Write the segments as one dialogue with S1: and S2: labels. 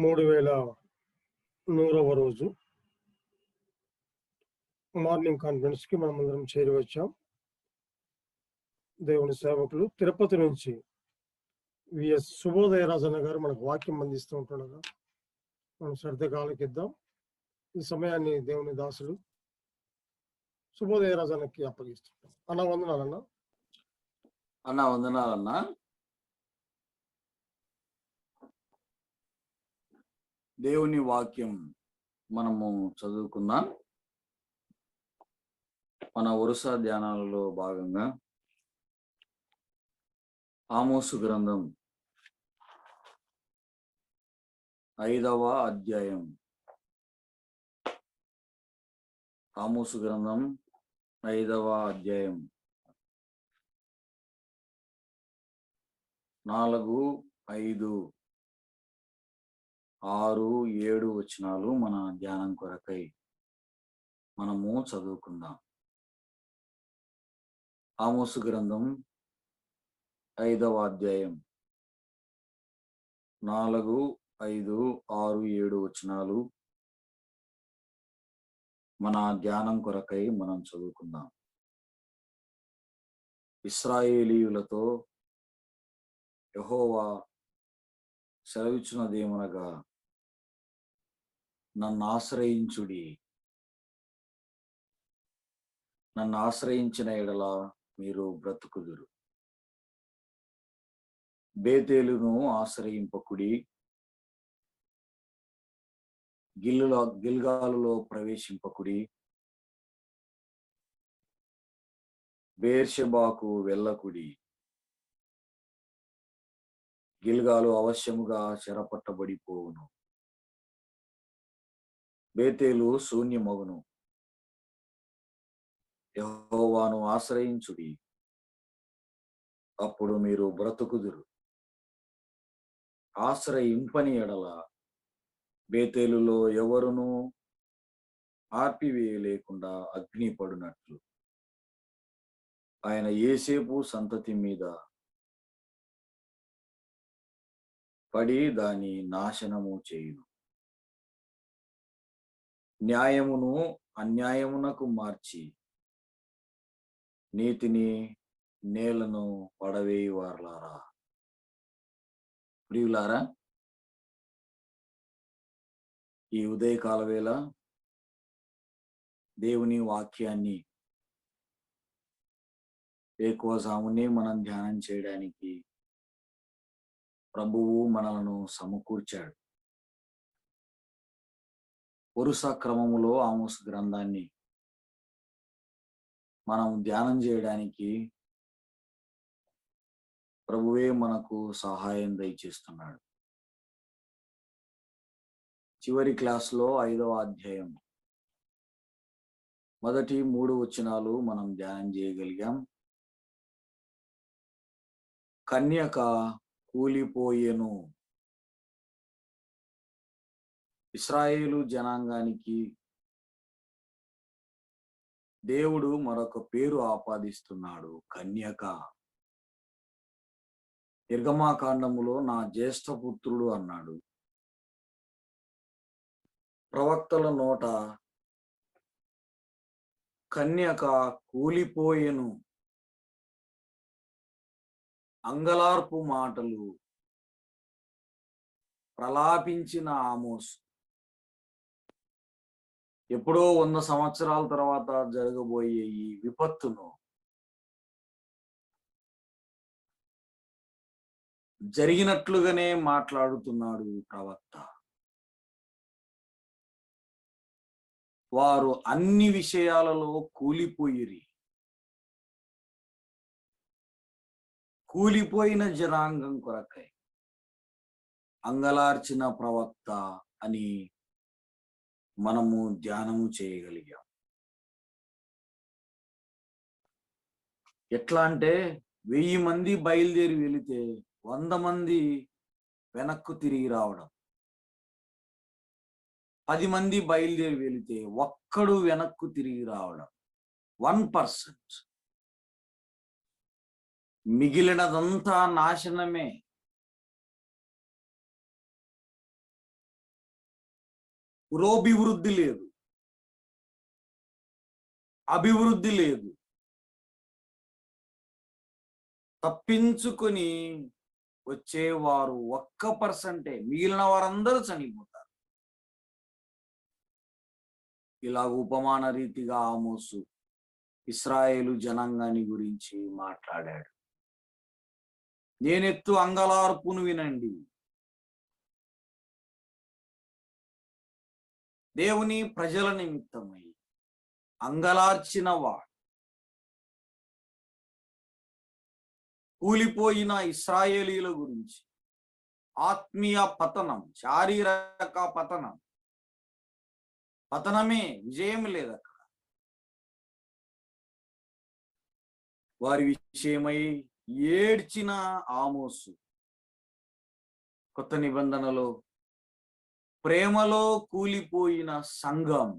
S1: 3100వ రోజు మార్నింగ్ కాన్ఫరెన్స్‌కి మనమందరం చేరి వచ్చాం. దేవుని సేవకులు తిరుపతి నుంచి విఎస్ శుభోదయ రాజన్న గారు మనకు వాక్యం అందిస్తూ ఉంటుండగా మనం శ్రద్ధగా ఆలకిద్దాం. ఈ సమయాన్ని దేవుని దాసులు శుభోదయ రాజన్నకి అప్పగిస్తుంటాం. అన్న వందనాలన్న.
S2: అన్న వందనాలన్నా. దేవుని వాక్యం మనము చదువుకుందాం. మన వరుస ధ్యానాలలో భాగంగా ఆమోసు గ్రంథం 5వ అధ్యాయం. ఆమోసు గ్రంథం 5వ అధ్యాయం 4, 5, 6, 7 వచనాలు మన ధ్యానం కొరకై మనము చదువుకుందాం. ఆమోసు గ్రంథం 5వ అధ్యాయం 4, 5, 6, 7 వచనాలు మన ధ్యానం కొరకై మనం చదువుకుందాం. ఇశ్రాయేలీయులతో యెహోవా సెలవిచ్చినదేమనగా, నన్ను ఆశ్రయించుడి, నన్ను ఆశ్రయించిన ఎడల మీరు బ్రతుకుదురు. బేతేలును ఆశ్రయింపకుడి, గిల్గాలులో ప్రవేశింపకుడి, బెయేర్షెబాకు వెళ్ళకుడి. గిల్గాలు అవశ్యముగా చెరపట్టబడిపోవును, బేతేలు శూన్యమగును. యెహోవాను ఆశ్రయించుడి, అప్పుడు మీరు బ్రతుకుదురు. ఆశ్రయింపని ఎడల బేతేలులో ఎవరును ఆర్పివేయలేకుండా అగ్ని పడునట్లు ఆయన యోసేపు సంతతి మీద పడి దాని నాశనము చేయును. న్యాయమును అన్యాయమునకు మార్చి నీతిని నేలను పడవేయువారులారా. ప్రియులారా, ఈ ఉదయకాల వేళ దేవుని వాక్యాన్ని వేకువజామునే మనం ధ్యానం చేయడానికి ప్రభువు మనలను సమకూర్చాడు. వరుస క్రమములో ఆమోసు గ్రంథాన్ని మనం ధ్యానం చేయడానికి ప్రభువే మనకు సహాయం దయచేస్తున్నాడు. చివరి క్లాస్లో 5వ అధ్యాయం మొదటి 3 వచనాలు మనం ధ్యానం చేయగలిగాం. కన్యక కూలిపోయెను. ఇశ్రాయేలు జనాంగానికి దేవుడు మరొక పేరు ఆపాదిస్తున్నాడు, కన్యక. నిర్గమాకాండములో నా జ్యేష్ఠపుత్రుడు అన్నాడు. ప్రవక్తల నోట కన్యక కూలిపోయెను, అంగలార్పు మాటలు ప్రలాపించిన ఆమోసు ఎప్పుడో 100 సంవత్సరాల తర్వాత జరగబోయే ఈ విపత్తును జరిగినట్లుగానే మాట్లాడుతున్నాడు ప్రవక్త. వారు అన్ని విషయాలలో కూలిపోయిరి. కూలిపోయిన జనాంగం కొరకై అంగలార్చిన ప్రవక్త అని మనము ధ్యానము చేయగలిగాం. ఎట్లా అంటే 1000 మంది బయలుదేరి వెళితే 100 మంది వెనక్కు తిరిగి రావడం, 10 మంది బయలుదేరి వెళితే ఒక్కడు వెనక్కు తిరిగి రావడం, 1%. మిగిలినదంతా నాశనమే. పురోభివృద్ధి లేదు, అభివృద్ధి లేదు. తప్పించుకొని వచ్చేవారు 1%, మిగిలిన వారందరూ చనిపోతారు. ఇలా ఉపమాన రీతిగా ఆమోసు ఇశ్రాయేలు జనాంగాన్ని గురించి మాట్లాడాడు. నేనెత్తు అంగలార్పును వినండి. దేవుని ప్రజల నిమిత్తమై అంగలార్చిన వాడు, కూలిపోయిన ఇశ్రాయేలీల గురించి, ఆత్మీయ పతనం, శారీరక పతనం, పతనమే, విజయం లేదు అక్కడ. వారి విషయమై ఏడ్చిన ఆమోసు కొత్త నిబంధనలో ప్రేమలో కూలిపోయిన సంఘం.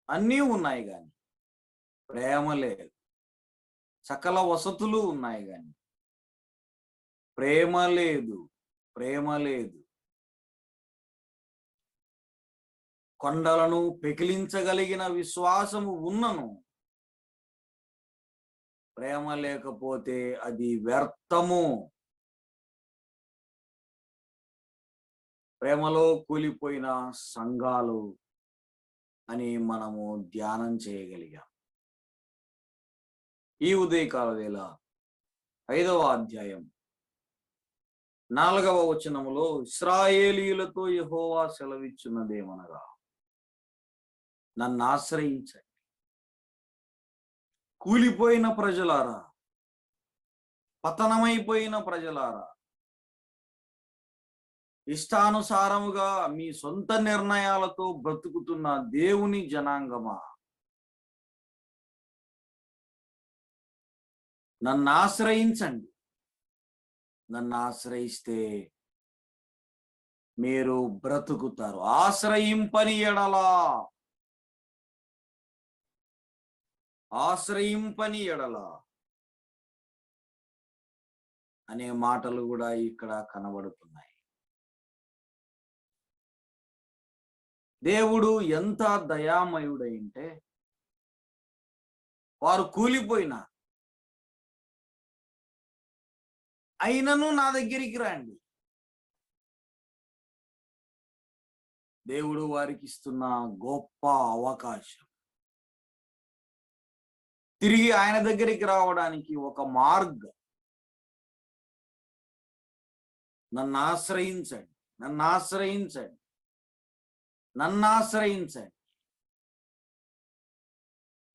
S2: అన్నీ ఉన్నాయి గాని ప్రేమ లేదు. సకల వసతులు ఉన్నాయి గాని ప్రేమ లేదు, ప్రేమ లేదు. కొండలను పెకిలించగలిగిన విశ్వాసము ఉన్నను, ప్రేమ లేకపోతే అది వ్యర్థము. ప్రేమలో కూలిపోయిన సంఘాలు అని మనము ధ్యానం చేయగలిగాం. ఈ ఉదయకాల వేళ 5వ అధ్యాయం 4వ వచనములో ఇశ్రాయేలీయులతో యెహోవా సెలవిచ్చున్నదేమనగా, నన్ను ఆశ్రయించండి, కూలిపోయిన ప్రజలారా, పతనమైపోయిన ప్రజలారా, ఇష్టానుసారముగా మీ సొంత నిర్ణయాలతో బ్రతుకుతున్న దేవుని జనాంగమా, నన్ను ఆశ్రయించండి. నన్ను ఆశ్రయిస్తే మీరు బ్రతుకుతారు. ఆశ్రయింపని ఎడలా, ఆశ్రయింపని ఎడలా అనే మాటలు కూడా ఇక్కడ కనబడుతున్నాయి. దేవుడు ఎంత దయామయుడంటే, వారు కూలిపోయినా అయినను నా దగ్గరికి రండి. దేవుడు వారికి ఇస్తున్న గొప్ప అవకాశం. తిరిగి ఆయన దగ్గరికి రావడానికి ఒక మార్గం. నన్ను ఆశ్రయించండి, నన్ను ఆశ్రయించండి, నన్ను ఆశ్రయించండి.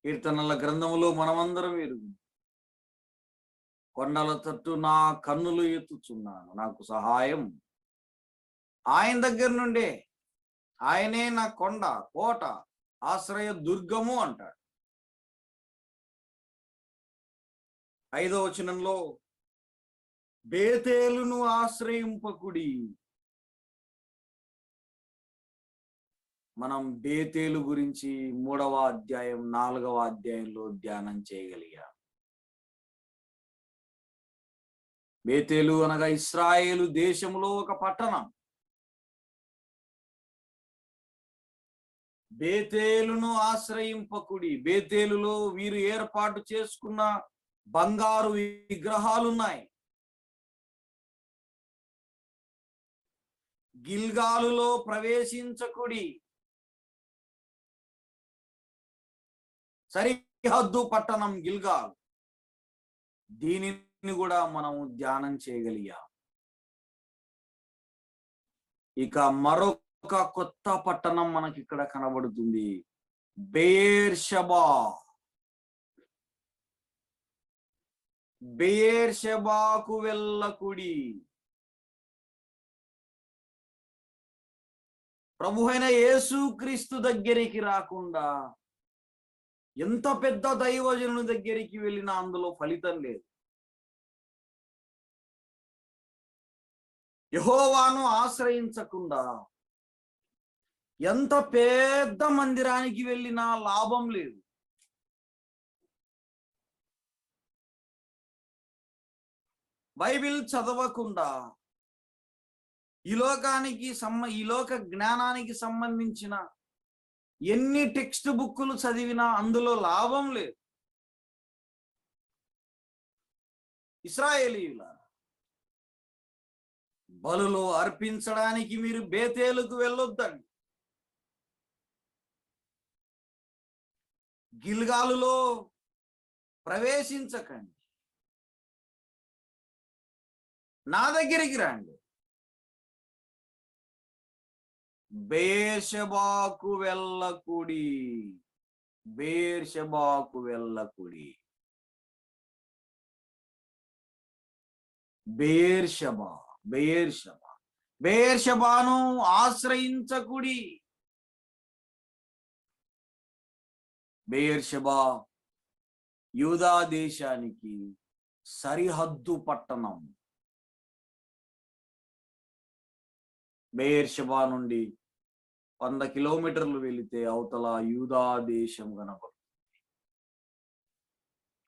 S2: కీర్తనల గ్రంథములో మనమందరం ఎరుగు, కొండల తట్టు నా కన్నులు ఎత్తుచున్నాను, నాకు సహాయం ఆయన దగ్గర నుండే. ఆయనే నా కొండ, కోట, ఆశ్రయ దుర్గము అంటాడు. 5వ వచనంలో బేతేలును ఆశ్రయింపకుడి. మనం బేతేలు గురించి 3వ అధ్యాయం 4వ అధ్యాయంలో ధ్యానం చేయగలిగాం. బేతేలు అనగా ఇశ్రాయేలు దేశంలో ఒక పట్టణం. బేతేలును ఆశ్రయింపకుడి. బేతేలులో వీరు ఏర్పాటు చేసుకున్న బంగారు విగ్రహాలున్నాయి. గిల్గాలులో ప్రవేశించకుడి. సరిహద్దు పట్టణం గిల్గాల్. దీనిని కూడా మనము ధ్యానం చేయగలిగాం. ఇక మరొక కొత్త పట్టణం మనకి ఇక్కడ కనబడుతుంది, బెయేర్షెబా. బెయేర్షెబాకు వెళ్ళకుడి. ప్రభువైన యేసుక్రీస్తు దగ్గరికి రాకుండా ఎంత పెద్ద దైవజనుని దగ్గరికి వెళ్ళినా అందులో ఫలితం లేదు. యెహోవాను ఆశ్రయించకుండా ఎంత పెద్ద మందిరానికి వెళ్ళినా లాభం లేదు. బైబిల్ చదవకుండా ఈ లోక జ్ఞానానికి సంబంధించిన ఎన్ని టెక్స్ట్ బుక్కులు చదివినా అందులో లాభం లేదు. ఇశ్రాయేలీయుల బలులు అర్పించడానికి మీరు బేతేలుకు వెళ్ళొద్దండి. గిల్గాలులో ప్రవేశించకండి. నా దగ్గరికి రండి. బెయేర్షెబాకు వెళ్ళకుడి. బెయేర్షెబాకు వెళ్ళకుడి. బెయేర్షెబాను ఆశ్రయించకుడి. బెయేర్షెబా యూదా దేశానికి సరిహద్దు పట్టణం. బెయేర్షెబా నుండి 100 కిలోమీటర్లు వెళితే అవతల యూదా దేశం కనబడుతుంది.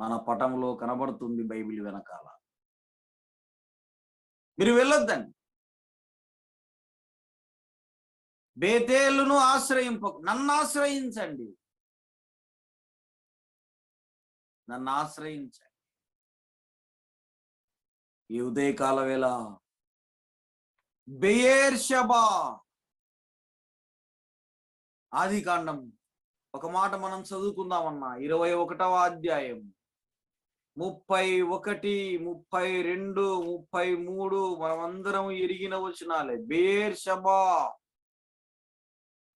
S2: మన పటంలో కనబడుతుంది బైబిల్ వెనకాల. మీరు వెళ్ళొద్దండి. బేతేలును నన్ను ఆశ్రయించండి. నన్ను ఆశ్రయించండి. ఈ ఉదయకాల వేళ బెయేర్షెబా ఆదికాండం ఒక మాట మనం చదువుకుందామన్నా 21వ అధ్యాయం 31, 32, 33 మనమందరం ఎరిగిన వచనాలే. బెయేర్షెబా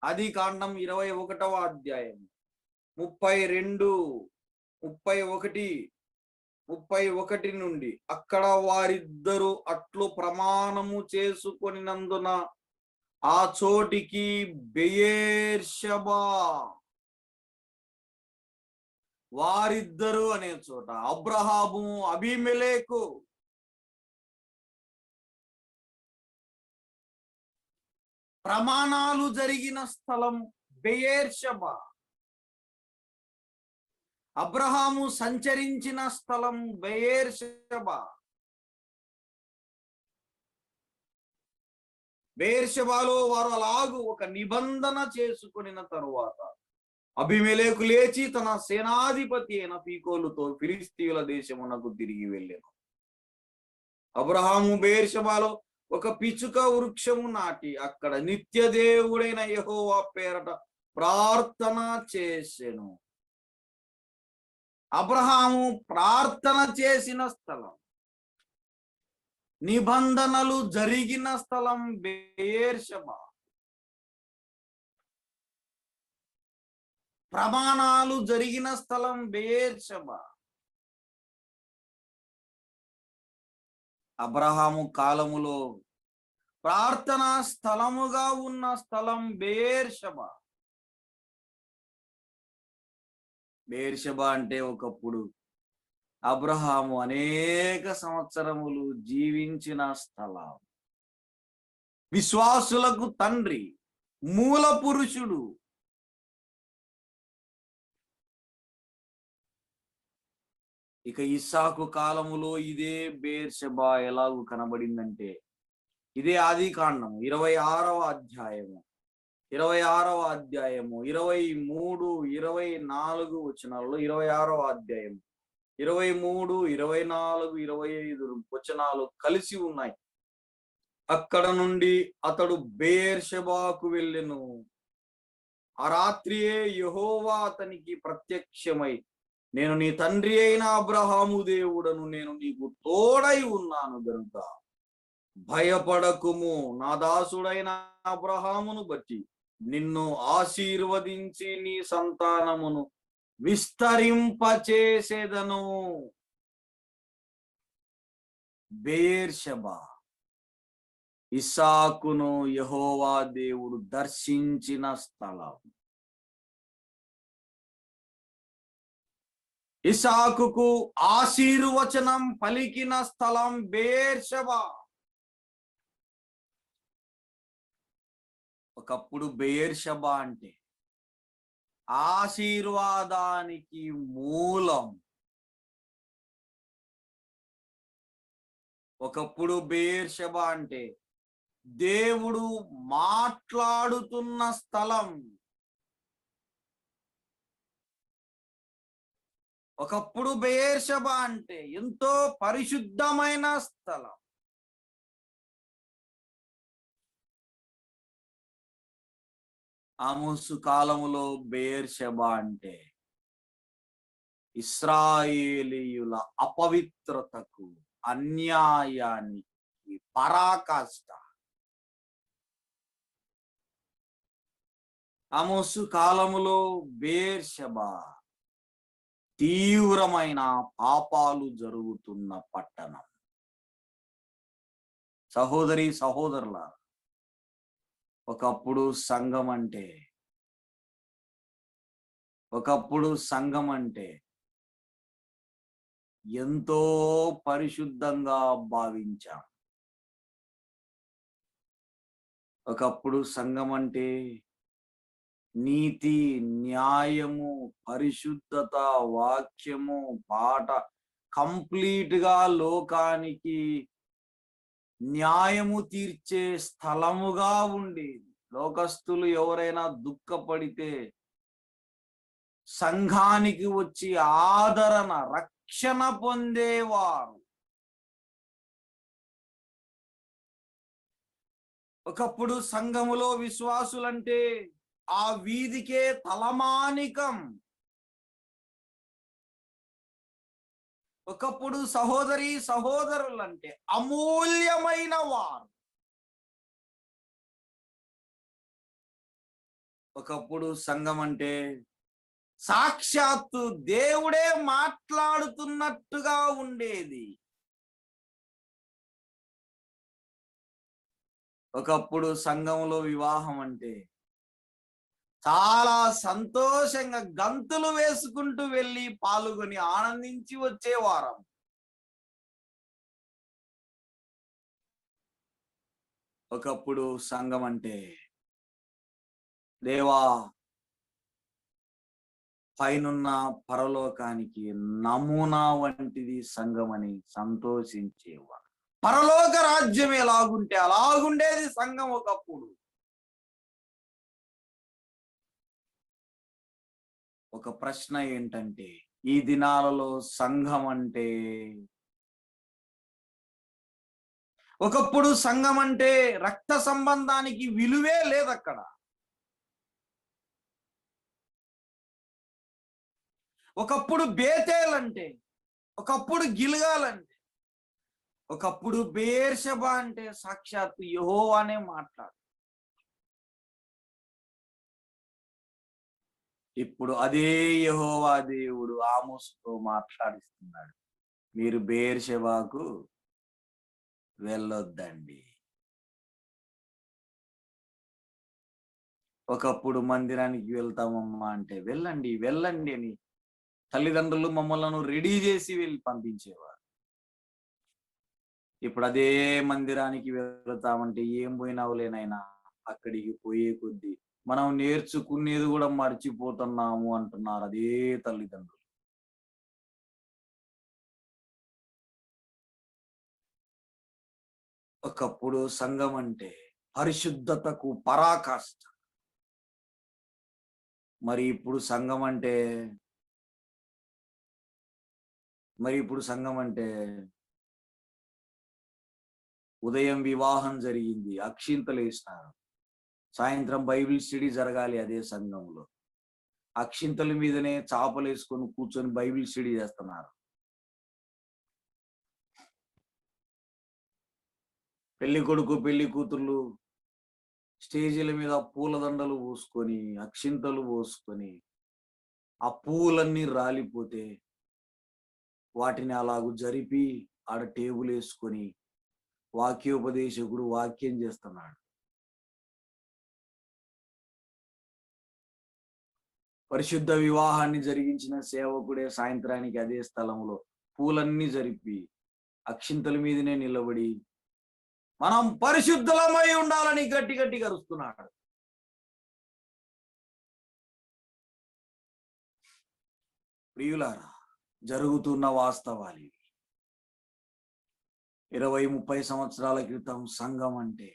S2: ఆదికాండం 21వ అధ్యాయం 32, 31 నుండి అక్కడ వారిద్దరూ అట్లు ప్రమాణము చేసుకొనినందున ఆ చోటికి బెయేర్షెబా, వారిద్దరు అనే చోట అబ్రహాము అబీమెలెకు ప్రమాణాలు జరిగిన స్థలం బెయేర్షెబా. అబ్రహాము సంచరించిన స్థలం బెయేర్షెబా. బెయేర్షెబాలో వారు అలాగూ ఒక నిబంధన చేసుకొనిన తరువాత అబీమెలెకు లేచి తన సేనాధిపతి అయిన ఫీకోలుతో ఫిలిస్తీయుల దేశమునకు తిరిగి వెళ్ళెను. అబ్రహాము బెయేర్షెబాలో ఒక పిచుక వృక్షము నాటి అక్కడ నిత్యదేవుడైన యెహోవా పేరట ప్రార్థన చేసెను. అబ్రహాము ప్రార్థన చేసిన స్థలం, నిబంధనలు జరిగిన స్థలం బెయేర్షెబా. ప్రమాణాలు జరిగిన స్థలం బెయేర్షెబా. అబ్రహాము కాలములో ప్రార్థనా స్థలముగా ఉన్న స్థలం బెయేర్షెబా. బెయేర్షెబా అంటే ఒకప్పుడు అబ్రహాము అనేక సంవత్సరములు జీవించిన స్థలం. విశ్వాసులకు తండ్రి, మూల పురుషుడు. ఇక ఇస్సాకు కాలములో ఇదే బెయేర్షెబా ఎలాగూ కనబడిందంటే ఇదే ఆదికాండము 26వ అధ్యాయము 23, 24 వచనాలలో 26వ అధ్యాయం 23, 24, 25 వచనాలు కలిసి ఉన్నాయి. అక్కడ నుండి అతడు బెయేర్షెబాకు వెళ్ళెను. ఆ రాత్రియే యెహోవా అతనికి ప్రత్యక్షమై, నేను నీ తండ్రి అయిన అబ్రహాము దేవుడను, నేను నీకు తోడై ఉన్నాను గనుక భయపడకుము. నా దాసుడైన అబ్రహామును బట్టి నిన్ను ఆశీర్వదించి నీ సంతానమును విస్తరింపచేసేదను. బెయేర్షెబా ఇస్సాకును యెహోవా దేవుడు దర్శించిన స్థలం. ఇస్సాకుకు ఆశీర్వచనం పలికిన స్థలం బెయేర్షెబా. ఒకప్పుడు బెయేర్షెబా అంటే ఆశీర్వాదానికి మూలం. ఒకప్పుడు బెయేర్షెబా అంటే దేవుడు మాట్లాడుతున్న స్థలం. ఒకప్పుడు బెయేర్షెబా అంటే ఎంతో పరిశుద్ధమైన స్థలం. ఆమోసు కాలములో బెయేర్షెబా అంటే ఇశ్రాయేలీయుల అపవిత్రతకు, అన్యాయానికి పరాకాష్ట. ఆమోసు కాలములో బెయేర్షెబా తీవ్రమైన పాపాలు జరుగుతున్న పట్టణం. సహోదరి సహోదరుల, ఒకప్పుడు సంఘం అంటే ఎంతో పరిశుద్ధంగా భావించాం. ఒకప్పుడు సంఘం అంటే నీతి, న్యాయము, పరిశుద్ధత, వాక్యము, పాట, కంప్లీట్ గా లోకానికి న్యాయము తీర్చే స్థలముగా ఉండేది. లోకస్తులు ఎవరైనా దుఃఖపడితే సంఘానికి వచ్చి ఆదరణ, రక్షణ పొందేవారు. ఒకప్పుడు సంఘములో విశ్వాసులంటే ఆ వీధికే తలమానికం. ఒకప్పుడు సహోదరి సహోదరులంటే అమూల్యమైన వారు. ఒకప్పుడు సంఘం అంటే సాక్షాత్తు దేవుడే మాట్లాడుతున్నట్టుగా ఉండేది. ఒకప్పుడు సంఘంలో వివాహం అంటే చాలా సంతోషంగా గంతులు వేసుకుంటూ వెళ్ళి పాల్గొని ఆనందించి వచ్చేవారం. ఒకప్పుడు సంఘం అంటే దేవా, పైనున్న పరలోకానికి నమూనా వంటిది సంఘం అని సంతోషించేవారు. పరలోక రాజ్యం ఎలాగుంటే అలాగుండేది సంఘం ఒకప్పుడు. ఒక ప్రశ్న ఏంటంటే, ఈ దినాలలో సంఘం అంటే, ఒకప్పుడు సంఘం అంటే రక్త సంబంధానికి విలువే లేదక్కడ. ఒకప్పుడు బేతేలంటే, ఒకప్పుడు గిల్గాలంటే, ఒకప్పుడు బెయేర్షెబా అంటే సాక్షాత్తు యెహోవానే మాట్లాడు. ఇప్పుడు అదే యెహోవా దేవుడు ఆమోసుతో మాట్లాడిస్తున్నాడు. మీరు బెయేర్షెబాకు వెళ్ళొద్దండి. ఒకప్పుడు మందిరానికి వెళ్తామమ్మా అంటే వెళ్ళండి వెళ్ళండి అని తల్లిదండ్రులు మమ్మల్ని రెడీ చేసి వెళ్ళి పంపించేవారు. ఇప్పుడు అదే మందిరానికి వెళ్తామంటే ఏం పోయినావులేనైనా, అక్కడికి పోయే కొద్దీ మనం నేర్చుకునేది కూడా మర్చిపోతున్నాము అంటున్నారు అదే తల్లిదండ్రులు. ఒకప్పుడు సంఘం అంటే పరిశుద్ధతకు పరాకాష్ట. మరి ఇప్పుడు సంఘం అంటే ఉదయం వివాహం జరిగింది, అక్షింతలు వేసినారు. సాయంత్రం బైబిల్ స్టడీ జరగాలి అదే సంఘంలో. అక్షింతల మీదనే చాపలు వేసుకొని కూర్చొని బైబిల్ స్టడీ చేస్తున్నారు. పెళ్లి కొడుకు పెళ్లి కూతుర్లు స్టేజీల మీద పూలదండలు పోసుకొని, అక్షింతలు పోసుకొని, ఆ పూలన్నీ రాలిపోతే వాటిని అలాగూ జరిపి ఆడ టేబుల్ వేసుకొని వాక్యోపదేశకుడు వాక్యం చేస్తున్నాడు. పరిశుద్ధ వివాహాన్ని జరిగించిన సేవకుడే సాయంత్రానికి అదే స్థలంలో పూలన్నీ జరిపి అక్షింతల మీదనే నిలబడి మనం పరిశుద్ధులమై ఉండాలని గట్టి గట్టి కరుస్తున్నాడు. ప్రియులారా, జరుగుతున్న వాస్తవాలు. 20-30 సంవత్సరాల క్రితం సంఘం అంటే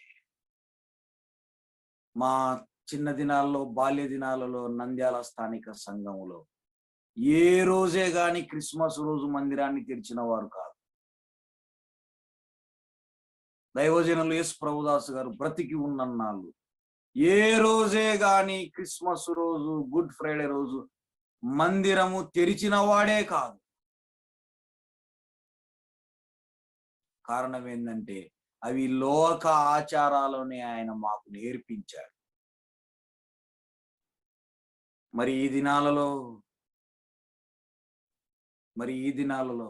S2: మా చిన్న దినాల్లో, బాల్య దినాలలో నంద్యాల స్థానిక సంఘములో ఏ రోజే గాని క్రిస్మస్ రోజు మందిరాన్ని తెరిచిన వారు కాదు. దైవజనులు యేసు ప్రభుదాసు గారు బ్రతికి ఉన్నన్నాళ్ళు ఏ రోజే గాని క్రిస్మస్ రోజు, గుడ్ ఫ్రైడే రోజు మందిరము తెరిచిన వాడే కాదు. కారణం ఏంటంటే అవి లోక ఆచారాలనే ఆయన మాకు నేర్పించాడు. మరి ఈ దినాలలో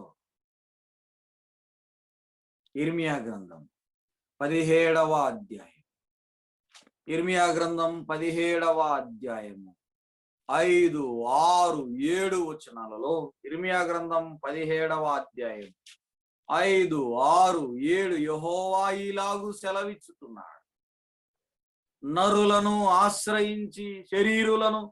S2: ఇర్మియా గ్రంథం 17వ అధ్యాయం, ఇర్మియా గ్రంథం 17వ అధ్యాయము 5, 6, 7 వచనాలలో, ఇర్మియా గ్రంథం 17వ అధ్యాయం 5, 6, 7 యెహోవా ఇలాగు సెలవిచ్చుతున్నాడు. నరులను ఆశ్రయించి శరీరులను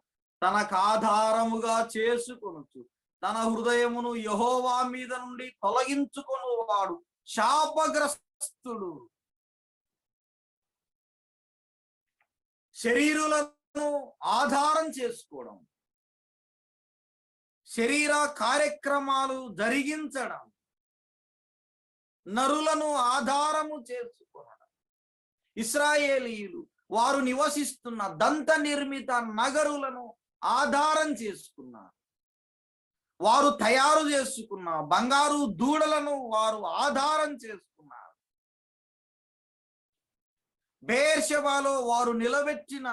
S2: తనకు ఆధారముగా చేసుకొనుచు తన హృదయమును యెహోవా మీద నుండి తొలగించుకొనువాడు శాపగ్రస్తుడు. శరీరులను ఆధారం చేసుకోవడం, శరీర కార్యక్రమాలు జరిగించడం, నరులను ఆధారము చేసుకోవడం. ఇశ్రాయేలీయులు వారు నివసిస్తున్న దంత నిర్మిత నగరులను ఆధారం చేసుకున్నారు. వారు తయారు చేసుకున్న బంగారు దూడలను వారు ఆధారం చేసుకున్నారు. బెయేర్షెబాలో వారు నిలబెట్టిన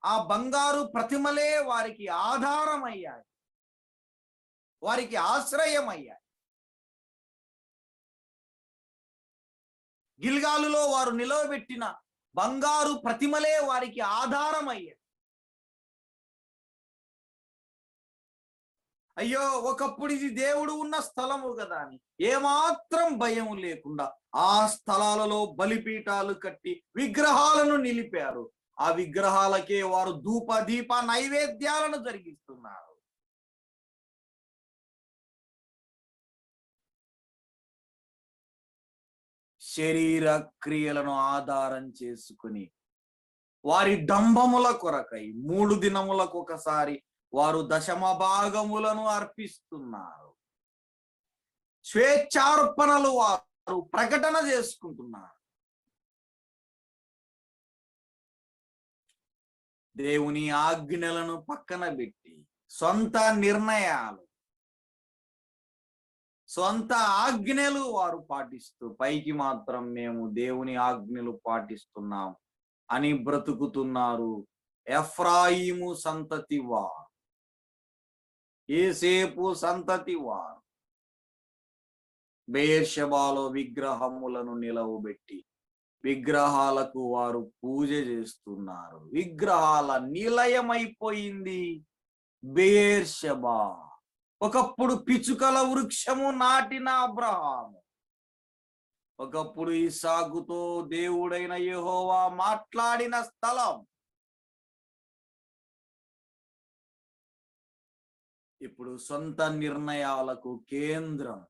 S2: ఆ బంగారు ప్రతిమలే వారికి ఆధారమయ్యాయి, వారికి ఆశ్రయమయ్యాయి. గిల్గాలులో వారు నిలబెట్టిన బంగారు ప్రతిమలే వారికి ఆధారమయ్యాయి. అయ్యో, ఒకప్పుడు ఇది దేవుడు ఉన్న స్థలము కదా అని ఏమాత్రం భయం లేకుండా ఆ స్థలాలలో బలిపీఠాలు కట్టి విగ్రహాలను నిలిపారు. ఆ విగ్రహాలకే వారు ధూప దీప నైవేద్యాలను జరిగిస్తున్నారు. శరీర క్రియలను ఆధారం చేసుకుని వారి డంబముల కొరకై 3 దినములకు ఒకసారి వారు దశమ భాగములను అర్పిస్తున్నారు. స్వేచ్ఛార్పణలు వారు ప్రకటన చేసుకుంటున్నారు. దేవుని ఆజ్ఞలను పక్కన పెట్టి సొంత నిర్ణయాలు, సొంత ఆజ్ఞలు వారు పాటిస్తూ పైకి మాత్రం మేము దేవుని ఆజ్ఞలు పాటిస్తున్నాం అని బ్రతుకుతున్నారు. ఎఫ్రాయిము సంతతి వారు, యోసేపు సంతతి వారు బెయేర్షెబాలో విగ్రహములను నిలవబెట్టి విగ్రహాలకు వారు పూజ చేస్తున్నారు. విగ్రహాల నిలయమైపోయింది బెయేర్షెబా. ఒకప్పుడు పిచుకల వృక్షము నాటిన అబ్రహాము, ఒకప్పుడు ఇస్సాకుతో దేవుడైన యెహోవా మాట్లాడిన స్థలం, ఇప్పుడు సొంత నిర్ణయాలకు కేంద్రం.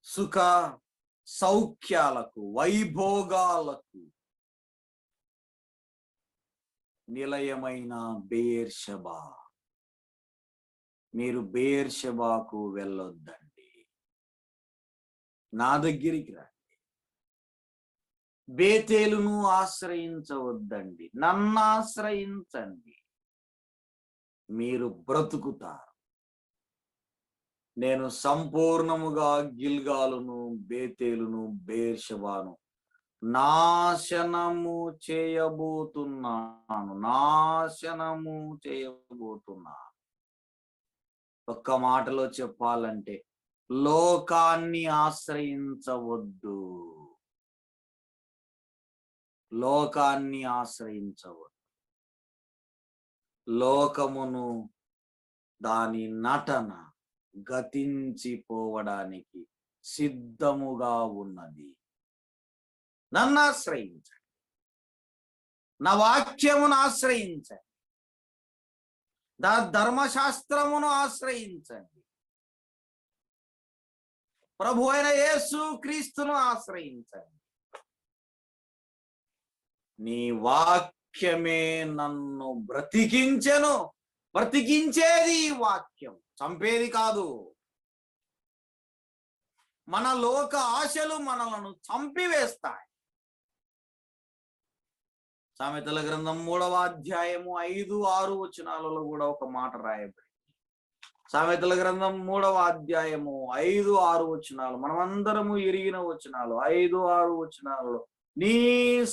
S2: సుఖ సౌఖ్యాలకు, వైభోగాలకు నిలయమైన బెయేర్షెబా. మీరు బెయేర్షెబాకు వెళ్ళొద్దండి, నా దగ్గరికి రండి. బేతేలును ఆశ్రయించవద్దండి, నన్ను ఆశ్రయించండి, మీరు బ్రతుకుతారు. నేను సంపూర్ణముగా గిల్గాలును, బేతేలును, బెయేర్షెబాను నాశనము చేయబోతున్నాను. ఒక్క మాటలో చెప్పాలంటే లోకాన్ని ఆశ్రయించవద్దు, లోకాన్ని ఆశ్రయించవద్దు. లోకమును, దాని నటన గతించిపోవడానికి సిద్ధముగా ఉన్నది. నన్ను ఆశ్రయించండి, నా వాక్యమును ఆశ్రయించండి, నా ధర్మశాస్త్రమును ఆశ్రయించండి, ప్రభు అయిన యేసు క్రీస్తును ఆశ్రయించండి. నీ వాక్యమే నన్ను బ్రతికించెను. బ్రతికించేది ఈ వాక్యం, చంపేది కాదు. మన లోక ఆశలు మనలను చంపివేస్తాయి. సామెతల గ్రంథం 3వ అధ్యాయము 5, 6 వచనాలలో కూడా ఒక మాట రాయబడింది. సామెతల గ్రంథం 3వ అధ్యాయము 5, 6 వచనాలు, మనమందరము ఎరిగిన వచనాలు. 5, 6 వచనాలలో, నీ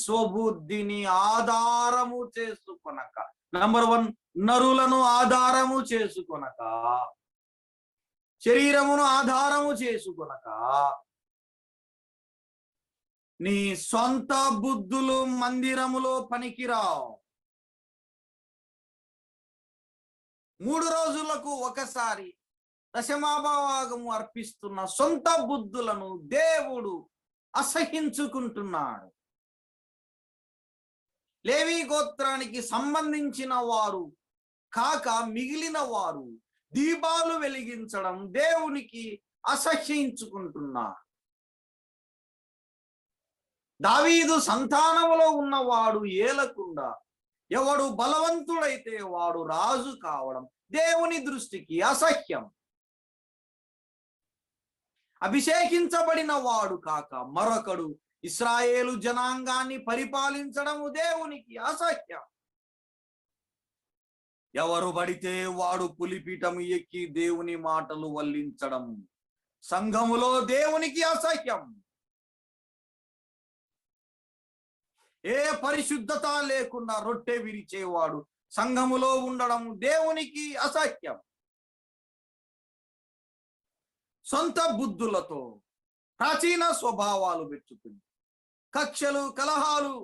S2: స్వబుద్ధిని ఆధారము చేసుకొనక, నంబర్ 1, నరులను ఆధారము చేసుకొనక, శరీరమును ఆధారము చేసుకొనక, నీ సొంత బుద్ధులు మందిరములో పనికిరావు. 3 రోజులకు ఒకసారి దశమభాగము అర్పిస్తున్న సొంత బుద్ధులను దేవుడు అసహించుకుంటున్నాడు. లేవి గోత్రానికి సంబంధించిన వారు కాక మిగిలిన వారు దీపాలు వెలిగించడం దేవునికి అసహ్యించుకుంటున్నారు. దావీదు సంతానములో ఉన్నవాడు ఏలకుండా, ఎవడు బలవంతుడైతే వాడు రాజు కావడం దేవుని దృష్టికి అసహ్యం. అభిషేకించబడిన వాడు కాక మరొకడు ఇశ్రాయేలు జనాంగాన్ని పరిపాలించడము దేవునికి అసహ్యం. ఎవరు పడితే వాడు పులిపీఠము ఎక్కి దేవుని మాటలు వల్లించడం సంఘములో దేవునికి అసహ్యం. ఏ పరిశుద్ధత లేకుండా రొట్టె విరిచేవాడు సంఘములో ఉండడం దేవునికి అసహ్యం. సొంత బుద్ధులతో ప్రాచీన స్వభావాలు పెట్టుకుని కక్షలు, కలహాలు,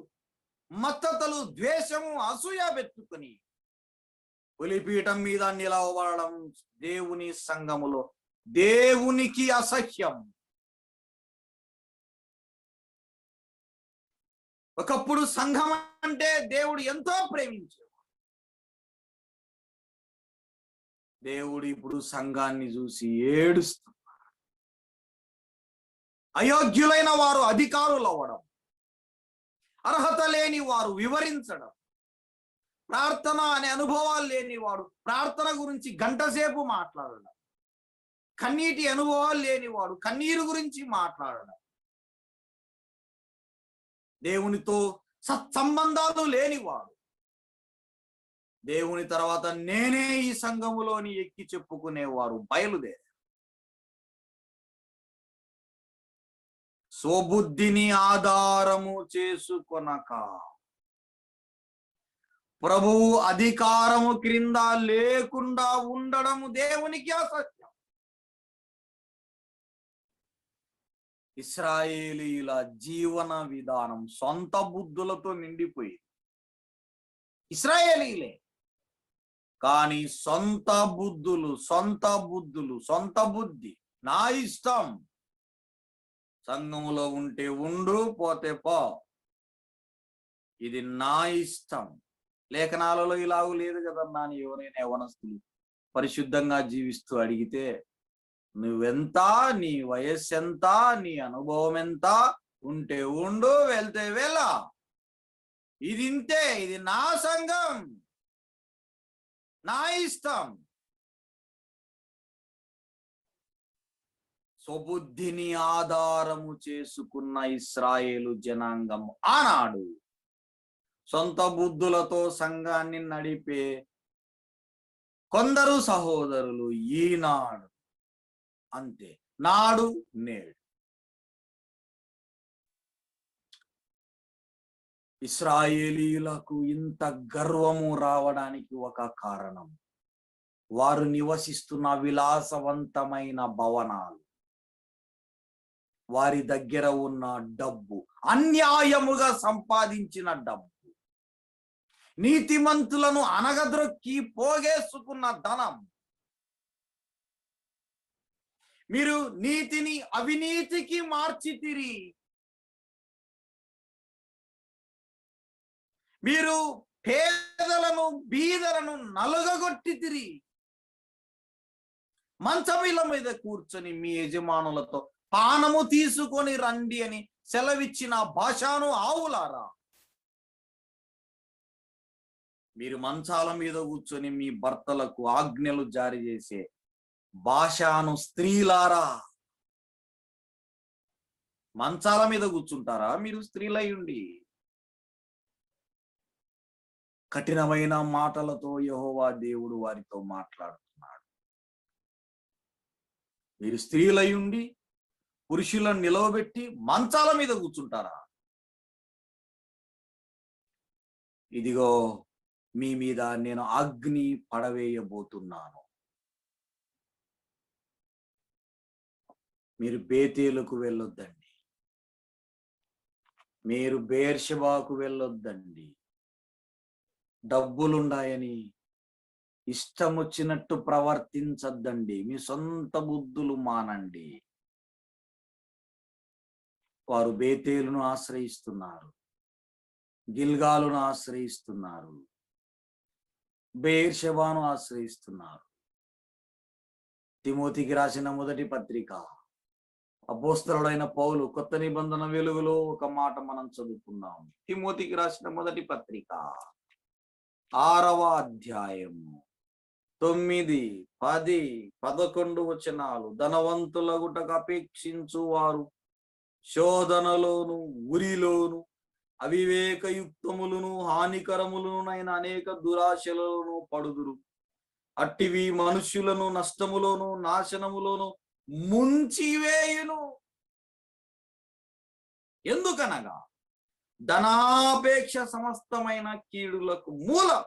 S2: మత్తతలు, ద్వేషము, అసూయ పెట్టుకుని బలిపీఠం మీద నిలవబడడం దేవుని సంఘములో దేవునికి అసహ్యం. ఒకప్పుడు సంఘం అంటే దేవుడు ఎంతో ప్రేమించేవాడు. దేవుడు ఇప్పుడు సంఘాన్ని చూసి ఏడుస్తున్నాడు. అయోగ్యులైన వారు అధికారులు అవ్వడం, అర్హత లేని వారు వివరించడం, ప్రార్థన అనే అనుభవాలు లేని వాడు ప్రార్థన గురించి గంటసేపు మాట్లాడడం, కన్నీటి అనుభవాలు లేనివాడు కన్నీరు గురించి మాట్లాడడం, దేవునితో సత్సంబంధాలు లేనివాడు దేవుని తర్వాత నేనే ఈ సంఘములోని ఎక్కి చెప్పుకునేవారు బయలుదేరారు. స్వబుద్ధిని ఆధారము చేసుకొనక, ప్రభువు అధికారము క్రింద లేకుండా ఉండడము దేవునికి అసహ్యం. ఇశ్రాయేలీల జీవన విధానం సొంత బుద్ధులతో నిండిపోయింది. ఇశ్రాయేలీలే కానీ సొంత బుద్ధులు, సొంత బుద్ధి, నా ఇష్టం, సంఘములో ఉంటే ఉండు, పోతే పో, ఇది నా ఇష్టం. లేఖనాలలో ఇలాగూ లేదు కదన్నా అని ఎవరైనా యవనస్తులు పరిశుద్ధంగా జీవిస్తూ అడిగితే, నువ్వెంత, నీ వయస్సు ఎంత, నీ అనుభవం ఎంత, ఉంటే ఉండు, వెళ్తే వెళ్ళ, ఇది ఇంతే, ఇది నా సంఘం, నా ఇష్టం. స్వబుద్ధిని ఆధారము చేసుకున్న ఇశ్రాయేలు జనాంగం ఆనాడు సొంత బుద్ధులతో సంఘాన్ని నడిపే కొందరు సహోదరులు ఈనాడు అంతే, నాడు నేడు. ఇశ్రాయేలీయులకు ఇంత గర్వము రావడానికి ఒక కారణం, వారు నివసిస్తున్న విలాసవంతమైన భవనాలు, వారి దగ్గర ఉన్న డబ్బు, అన్యాయముగా సంపాదించిన డబ్బు, నీతిమంతులను అనగద్రొక్కి పోగేసుకున్న ధనం. మీరు నీతిని అవినీతికి మార్చితిరి, మీరు పేదలను బీదలను నలుగగొట్టితిరి, మంచమిల మీద కూర్చొని మీ యజమానులతో పానము తీసుకొని రండి అని సెలవిచ్చిన భాషాను ఆవులారా, మీరు మంచాల మీద కూర్చొని మీ భర్తలకు ఆజ్ఞలు జారీ చేసే భాషను స్త్రీలారా, మంచాల మీద కూర్చుంటారా మీరు స్త్రీలై ఉండి? కఠినమైన మాటలతో యెహోవా దేవుడు వారితో మాట్లాడుతున్నాడు. మీరు స్త్రీలై ఉండి పురుషులను నిలవబెట్టి మంచాల మీద కూర్చుంటారా? ఇదిగో మీ మీద నేను అగ్ని పడవేయబోతున్నాను. మీరు బేతేలుకు వెళ్ళొద్దండి, మీరు బెయేర్షెబాకు వెళ్ళొద్దండి. డబ్బులున్నాయని ఇష్టం వచ్చినట్టు ప్రవర్తించద్దండి. మీ సొంత బుద్ధులు మానండి. వారు బేతేలును ఆశ్రయిస్తున్నారు, గిల్గాలును ఆశ్రయిస్తున్నారు, బెయేర్షెబాను ఆశ్రయిస్తున్నారు. తిమోతికి రాసిన మొదటి పత్రిక అపోస్తలుడైన పౌలు కొత్త నిబంధన వెలుగులో ఒక మాట మనం చదువుకున్నాం. తిమోతికి రాసిన మొదటి పత్రిక 6వ అధ్యాయము 9, 10, 11 వచనాలు. ధనవంతులగుటకు అపేక్షించు వారు శోధనలోను ఉరిలోను అవివేకయుక్తములను హానికరములనైన అనేక దురాశలను పడుదురు. అట్టివి మనుష్యులను నష్టములోను నాశనములోను ముంచివేయును. ఎందుకనగా ధనాపేక్ష సమస్తమైన కీడులకు మూలం.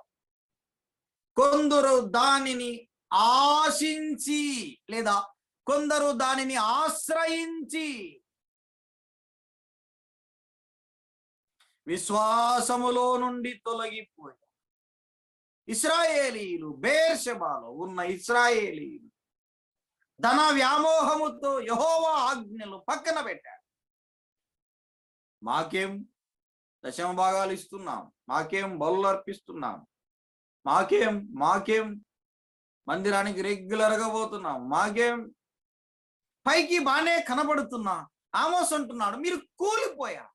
S2: కొందరు దానిని ఆశించి లేదా కొందరు దానిని ఆశ్రయించి విశ్వాసములో నుండి తొలగిపోయారు. ఇశ్రాయేలీయులు, బెయేర్షెబాలో ఉన్న ఇశ్రాయేలీయులు ధన వ్యామోహముతో యెహోవా ఆజ్ఞలు పక్కన పెట్టారు. మాకేం దశమ భాగాలు ఇస్తున్నాం, మాకేం బలులు అర్పిస్తున్నాం, మాకేం మందిరానికి రెగ్యులర్ గా పోతున్నాం, మాకేం పైకి బానే కనబడుతున్నా. ఆమోస్ అంటున్నాడు, మీరు కూలిపోయారు,